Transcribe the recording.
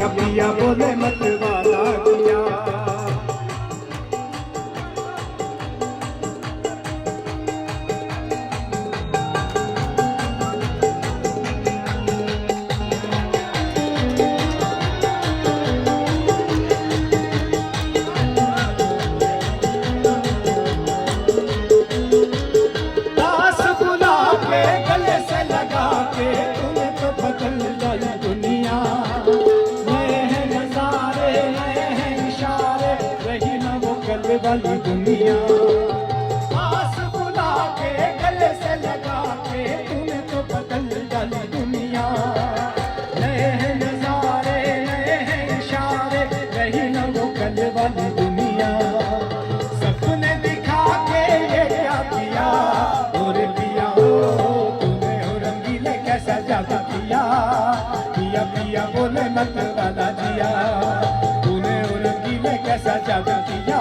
पिया बोले मत वाला किया। दास बुला के गले से लगा के तूने तो बदल डाली दुनिया। नए हैं नजारे नए हैं इशारे रही ना वो कल वाली दुनिया। दास बुला के गले से लगा के तूने तो बदल डाली दुनिया। नए हैं नजारे नए हैं इशारे रही ना वो कल वाली दुनिया। सपने दिखा के ये क्या किया और पिया हो तूने हो रंगीले कैसा जादू किया। पिया पिया बोले मत वाला जिया तूने हो रंगीले कैसा जादू किया।